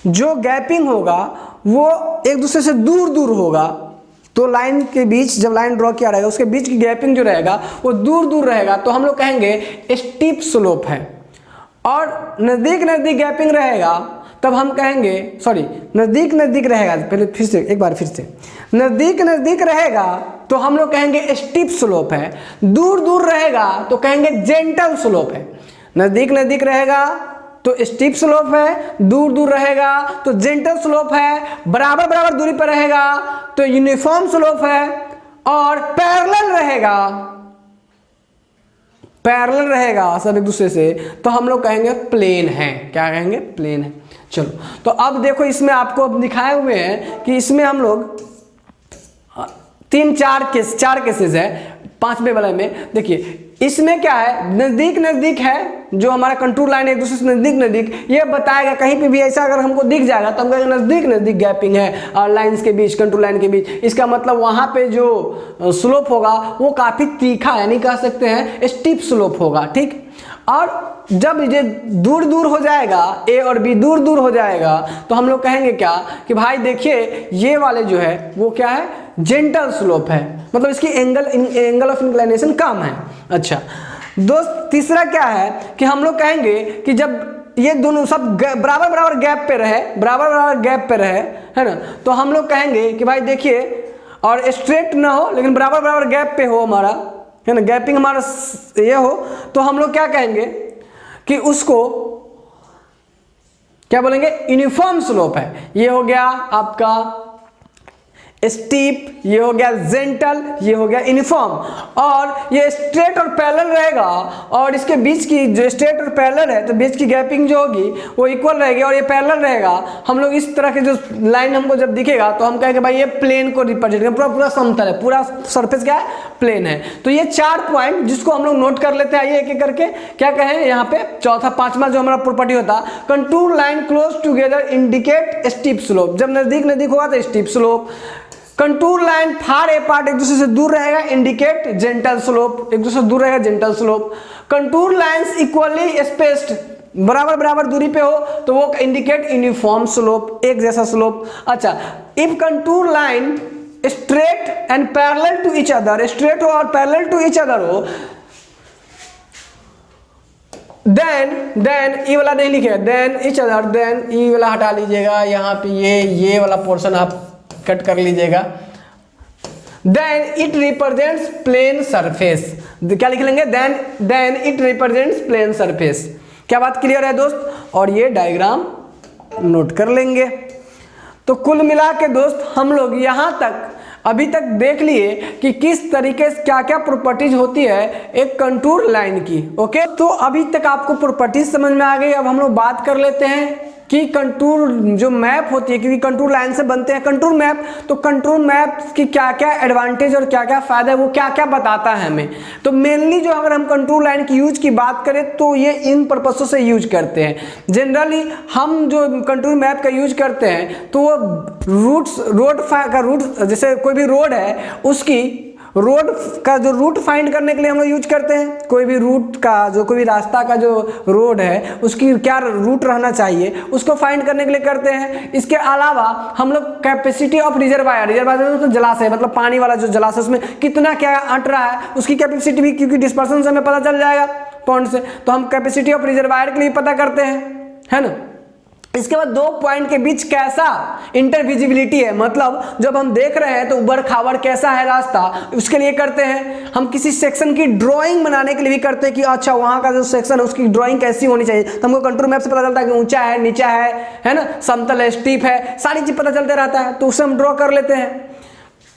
जो गैपिंग होगा वो एक दूसरे से दूर होगा, 2 लाइन के बीच जब लाइन ड्रॉ किया रहेगा उसके बीच की गैपिंग जो रहेगा वो दूर रहेगा, तो हम लोग कहेंगे स्टीप स्लोप है। और नज़दीक गैपिंग रहेगा तब हम कहेंगे, सॉरी नज़दीक रहेगा, पहले फिर से एक बार फिर से, नज़दीक रहेगा तो हम लोग कहेंगे स्टीप स्लोप है, दूर रहेगा तो कहेंगे जेंटल स्लोप है। नज़दीक रहेगा तो स्टीप स्लोप है, दूर रहेगा तो जेंटल स्लोप है, बराबर दूरी पर रहेगा तो यूनिफॉर्म स्लोप है, और पैरेलल रहेगा सब एक दूसरे से तो हम लोग कहेंगे प्लेन है। क्या कहेंगे, प्लेन है। चलो तो अब देखो इसमें आपको अब दिखाए हुए हैं कि इसमें हम लोग 4 केसेस है। 5वें वाले में देखिए इसमें क्या है, नजदीक नजदीक है, जो हमारा कंटूर लाइन है एक दूसरे से नजदीक नजदीक, ये बताएगा कहीं पे भी ऐसा अगर हमको दिख जाएगा तो हम कहेंगे नजदीक नजदीक गैपिंग है और लाइंस के बीच, कंटूर लाइन के बीच। इसका मतलब वहां पे जो स्लोप होगा वो काफी तीखा यानी कह सकते हैं स्टीप स्लोप होगा, ठीक। और जब ये दूर दूर हो जाएगा, ए और बी दूर दूर हो जाएगा, तो हम लोग कहेंगे क्या कि भाई देखिए ये वाले जो है वो क्या है, जेंटल स्लोप है, मतलब इसकी एंगल ऑफ इंक्लिनेशन कम है। अच्छा दोस्त तीसरा क्या है कि हम लोग कहेंगे कि जब ये दोनों सब बराबर बराबर गैप पे रहे, बराबर बराबर गैप पे रहे, है ना, तो हम लोग कहेंगे कि भाई देखिए, और स्ट्रेट ना हो लेकिन बराबर बराबर गैप पे हो हमारा, है ना, गैपिंग हमारा ये हो, तो हम लोग क्या कहेंगे कि उसको क्या बोलेंगे, यूनिफॉर्म स्लोप है। ये हो गया आपका स्टीप, ये हो गया जेंटल, ये हो गया यूनिफॉर्म। और ये स्ट्रेट और पैरेलल रहेगा और इसके बीच की जो स्ट्रेट और पैरेलल है तो बीच की गैपिंग जो होगी वो इक्वल रहेगी और ये पैरेलल रहेगा। हम लोग इस तरह के जो लाइन हमको जब दिखेगा तो हम कहेंगे भाई ये प्लेन को रिप्रेजेंट करें, पूरा पूरा समतल है, पूरा सरफेस क्या है, प्लेन है। तो ये 4 पॉइंट जिसको हम लोग नोट कर लेते हैं, आइए एक एक करके। क्या कहें यहाँ पे चौथा पांचवा जो हमारा प्रॉपर्टी होता, contour line close together indicate steep slope, जब नजदीक नजदीक होगा तो steep slope. Contour line far apart एक दूसरे से दूर रहेगा, इंडिकेट जेंटल स्लोप, एक दूसरे से दूर रहेगा gentle slope. Contour lines equally spaced, बराबर बराबर दूरी पे हो तो वो इंडिकेट यूनिफॉर्म स्लोप, एक जैसा स्लोप। अच्छा, if contour line straight and parallel to each other, straight हो और पैरेलल टू ईच अदर हो, देन ये वाला नहीं लिखे, देन ईच अदर, देन ये वाला हटा लीजिएगा, यहाँ पे ये वाला पोर्शन आप कट कर लीजिएगा। Then it represents plane surface, क्या लिख लेंगे, then it represents plane surface. क्या बात क्लियर है दोस्त? और ये डायग्राम नोट कर लेंगे। तो कुल मिला के दोस्त हम लोग यहाँ तक अभी तक देख लिए कि किस तरीके से क्या क्या प्रॉपर्टीज होती है एक कंटूर लाइन की। ओके, तो अभी तक आपको प्रॉपर्टीज समझ में आ गई। अब हम लोग बात कर लेते हैं कि कंटूर जो मैप होती है, क्योंकि कंटूर लाइन से बनते हैं कंटूर मैप, तो कंटूर मैप की क्या क्या एडवांटेज और क्या क्या फायदा है, वो क्या क्या बताता है हमें। तो मेनली जो अगर हम कंटूर लाइन की यूज की बात करें तो ये इन पर्पसों से यूज करते हैं। जनरली हम जो कंटूर मैप का यूज करते हैं तो वो रोड का रूट, जैसे कोई भी रोड है उसकी रोड का जो रूट फाइंड करने के लिए हम लोग यूज करते हैं। कोई भी रूट का जो कोई भी रास्ता का जो रोड है उसकी क्या रूट रहना चाहिए उसको फाइंड करने के लिए करते हैं। इसके अलावा हम लोग कैपेसिटी ऑफ रिजर्वायर तो जलाशय, मतलब पानी वाला जो जलाशय, उसमें कितना क्या अट रहा है उसकी कैपेसिटी भी, क्योंकि डिस्पर्सन से हमें पता चल जाएगा पॉइंट से, तो हम कैपेसिटी ऑफ रिजर्वायर के लिए पता करते हैं, है ना। इसके बाद 2 पॉइंट के बीच कैसा इंटरविजिबिलिटी है, मतलब जब हम देख रहे हैं तो उबड़ खाबड़ कैसा है रास्ता, उसके लिए करते हैं। हम किसी सेक्शन की ड्राइंग बनाने के लिए भी करते हैं कि अच्छा वहां का जो सेक्शन है उसकी ड्राइंग कैसी होनी चाहिए, तो हमको कंटूर मैप से पता चलता है कि ऊंचा है, नीचा है ना, समतल है, स्टीप है, सारी चीज पता चलते रहता है, तो उसे हम ड्रॉ कर लेते हैं।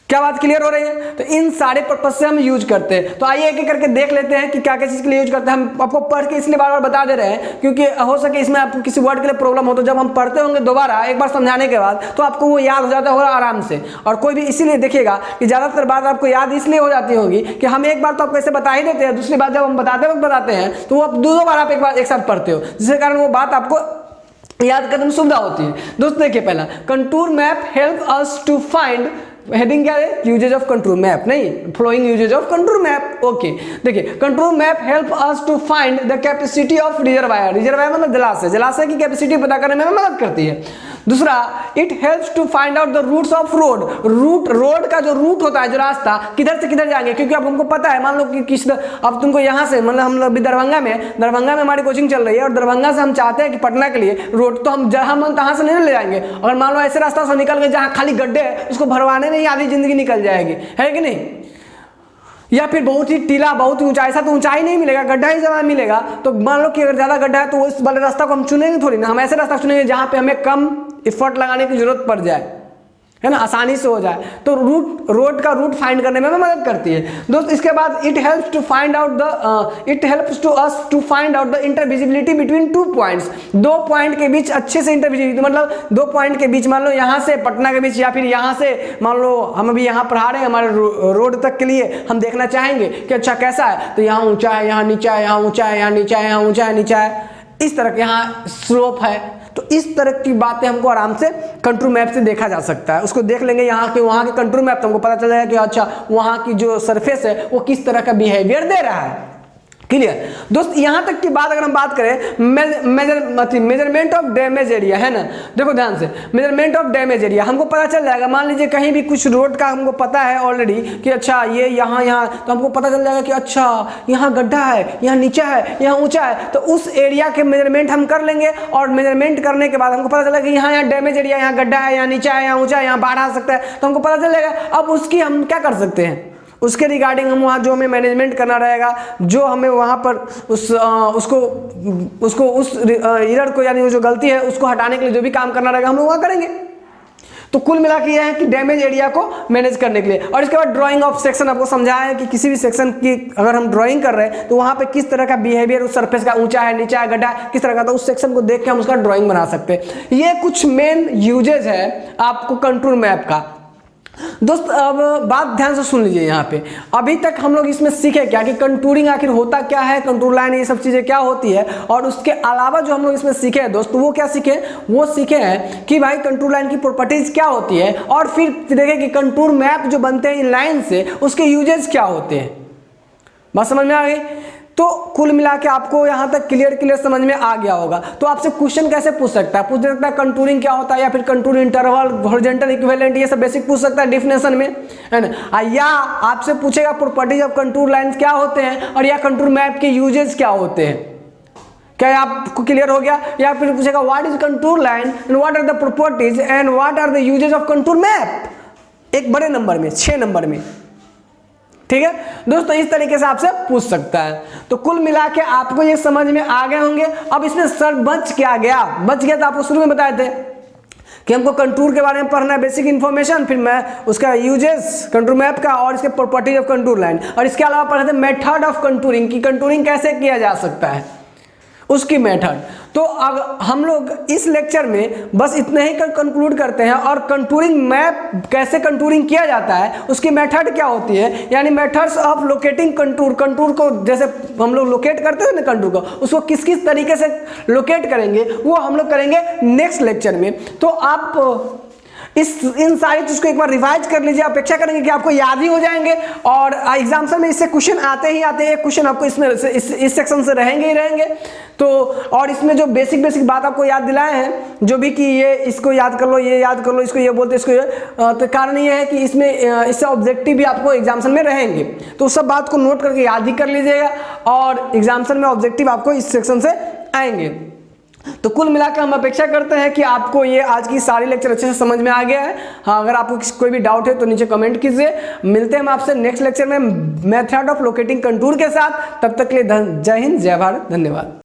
क्या बात क्लियर हो रही है? तो इन सारे पर्पस से हम यूज करते हैं। तो आइए एक एक करके देख लेते हैं कि क्या क्या चीज के लिए यूज करते हैं। हम आपको पढ़ के इसलिए बार बार बता दे रहे हैं क्योंकि हो सके इसमें आपको किसी वर्ड के लिए प्रॉब्लम हो, तो जब हम पढ़ते होंगे दोबारा एक बार समझाने के बाद तो आपको वो याद हो जाता होगा आराम से। और कोई भी इसीलिए देखिएगा कि ज्यादातर बात आपको याद इसलिए हो जाती होगी कि हम एक बार तो आपको ऐसे बता ही देते हैं, दूसरी बात जब हम बताते हैं तो वो आप 2 बार आप एक साथ पढ़ते हो, जिसके कारण वो बात आपको याद करने में सुविधा होती है। दोस्त देखिए, पहला contour map help us to find, heading क्या है, यूजेज ऑफ कंटूर मैप, नहीं flowing uses of contour map. Okay, देखिए contour map help us to find the capacity of reservoir, reservoir मतलब जलाशय की कैपेसिटी पता करने में मदद करती है। दूसरा, it helps to find out the routes of road का जो रूट होता है, जो रास्ता किधर से किधर जाएंगे, क्योंकि अब हमको पता है, मान लो कि अब तुमको यहाँ से, मतलब हम अभी दरभंगा में हमारी कोचिंग चल रही है और दरभंगा से हम चाहते हैं कि पटना के लिए रोड, तो हम जहाँ मन तहाँ से नहीं ले जाएंगे। अगर मान लो ऐसे रास्ता से निकल गए जहाँ खाली गड्ढे है, उसको भरवाने में ही आधी जिंदगी निकल जाएगी, है कि नहीं। या फिर बहुत ही टीला, बहुत ही ऊंचा, ऐसा तो ऊंचाई नहीं मिलेगा, गड्ढा ही ज्यादा मिलेगा। तो मान लो कि अगर ज्यादा गड्ढा है तो उस वाले रास्ता को हम चुनेंगे थोड़ी ना, हम ऐसे रास्ता चुनेंगे जहां पे हमें कम एफर्ट लगाने की जरूरत पड़ जाए, है ना, आसानी से हो जाए। तो रोड का रूट फाइंड करने में मदद करती है दोस्त। इसके बाद it helps to us to find out the intervisibility between 2 points. 2 point के बीच अच्छे से इंटरविजिबिलिटी, मतलब 2 पॉइंट के बीच, मान लो यहाँ से पटना के बीच, या फिर यहाँ से मान लो हम अभी यहाँ पढ़ा रहे हैं, हमारे रोड तक के लिए हम देखना चाहेंगे कि अच्छा कैसा है, तो यहाँ ऊंचा है, यहाँ नीचा है, यहाँ ऊंचा है, यहाँ नीचा है, यहाँ ऊंचा है, नीचा है, इस तरह के, यहाँ स्लोप है। तो इस तरह की बातें हमको आराम से कंटूर मैप से देखा जा सकता है। उसको देख लेंगे यहाँ के, वहाँ के कंटूर मैप, तो हमको पता चल जाएगा कि अच्छा वहाँ की जो सरफेस है वो किस तरह का बिहेवियर दे रहा है। क्लियर दोस्त। यहाँ तक की बात अगर हम बात करें मेजरमेंट ऑफ डैमेज एरिया, है ना, देखो ध्यान से, मेजरमेंट ऑफ डैमेज एरिया हमको पता चल जाएगा। मान लीजिए कहीं भी कुछ रोड का हमको पता है ऑलरेडी कि अच्छा ये यहाँ, तो हमको पता चल जाएगा कि अच्छा यहाँ गड्ढा है, यहाँ नीचा है, यहाँ ऊंचा है, तो उस एरिया के मेजरमेंट हम कर लेंगे। और मेजरमेंट करने के बाद हमको पता चला कि यहाँ डैमेज एरिया, यहाँ गड्ढा है, यहाँ नीचा है, यहाँ ऊंचा है, यहाँ बाढ़ आ सकता है, तो हमको पता चल जाएगा। अब उसकी हम क्या कर सकते हैं, उसके रिगार्डिंग हम वहाँ जो हमें मैनेजमेंट करना रहेगा, जो हमें वहाँ पर उस एरर को, यानी जो गलती है उसको हटाने के लिए जो भी काम करना रहेगा हम लोग वहाँ करेंगे। तो कुल मिला के यह है कि डैमेज एरिया को मैनेज करने के लिए। और इसके बाद ड्राइंग ऑफ सेक्शन आपको समझाया है कि किसी भी सेक्शन की अगर हम ड्राइंग कर रहे हैं तो वहाँ पे किस तरह का बिहेवियर उस सरफेस का, ऊंचा है, नीचा है, गड्ढा है, किस तरह का, तो उस सेक्शन को देख के हम उसका ड्राइंग बना सकते हैं। ये कुछ मेन यूजेज है आपको कंटूर मैप का। दोस्त अब बात ध्यान से सुन लीजिए। यहाँ पे अभी तक हम लोग इसमें सीखे क्या कि कंटूरिंग आखिर होता क्या है, कंटूर लाइन, ये सब चीज़ें क्या होती है, और उसके अलावा जो हम लोग इसमें सीखे हैं दोस्त, वो क्या सीखे, वो सीखे हैं कि भाई कंटूर लाइन की प्रॉपर्टीज क्या होती है, और फिर देखें कि कंटूर मैप जो बनते हैं इन लाइन से उसके यूजेस क्या होते हैं। बात समझ में आ गई। तो कुल मिला के आपको यहाँ तक क्लियर समझ में आ गया होगा। तो आपसे क्वेश्चन कैसे पूछ सकता है, पूछ सकता है कंटूरिंग क्या होता है, या फिर कंटूर इंटरवल, हॉरिजॉन्टल इक्विवेलेंट, ये सब बेसिक पूछ सकता है डेफिनेशन में, है ना। या आपसे पूछेगा प्रॉपर्टीज ऑफ कंटूर लाइंस क्या होते हैं, और या कंटूर मैप के यूजेस क्या होते हैं। क्या आपको क्लियर हो गया। या फिर पूछेगा what is contour line and what are the properties and what are the uses of contour map, एक बड़े नंबर में, 6 नंबर में। ठीक है दोस्तों, इस तरीके से आपसे पूछ सकता है। तो कुल मिला के आपको ये समझ में आ गए होंगे। अब इसमें सर बच क्या गया, बच गया तो आपको शुरू में बताए थे कि हमको कंटूर के बारे में पढ़ना है, बेसिक इन्फॉर्मेशन, फिर मैं उसका यूजेस कंटूर मैप का, और इसके प्रॉपर्टीज ऑफ कंटूर लाइन, और इसके अलावा पढ़े थे मेथड ऑफ कंटूरिंग की कंटूरिंग कैसे किया जा सकता है, उसकी मेथड। तो अब हम लोग इस लेक्चर में बस इतना ही कंक्लूड करते हैं। और कंटूरिंग मैप कैसे कंटूरिंग किया जाता है, उसकी मेथड क्या होती है, यानी methods of locating contour, contour को जैसे हम लोग लोकेट करते हैं ना कंटूर को, उसको किस किस तरीके से लोकेट करेंगे वो हम लोग करेंगे नेक्स्ट लेक्चर में। तो आप इन सारी चीज़ को एक बार रिवाइज कर लीजिए। अपेक्षा करेंगे कि आपको याद ही हो जाएंगे, और एग्जाम्स में इससे क्वेश्चन आते ही आते हैं। क्वेश्चन आपको इसमें इस सेक्शन से रहेंगे ही रहेंगे। तो और इसमें जो बेसिक बात आपको याद दिलाए हैं, जो भी कि ये इसको याद कर लो, ये याद कर लो, इसको ये बोलते, इसको ये, तो कारण ये है कि इसमें इससे ऑब्जेक्टिव भी आपको एग्जाम्सन में रहेंगे। तो सब बात को नोट करके याद ही कर लीजिएगा, और एग्जाम्सन में ऑब्जेक्टिव आपको इस सेक्शन से आएंगे। तो कुल मिलाकर हम अपेक्षा करते हैं कि आपको ये आज की सारी लेक्चर अच्छे से समझ में आ गया है। हाँ, अगर आपको कोई भी डाउट है तो नीचे कमेंट कीजिए। मिलते हैं हम आपसे नेक्स्ट लेक्चर में मेथड ऑफ लोकेटिंग कंटूर के साथ। तब तक के लिए जय हिंद, जय भारत, धन्यवाद।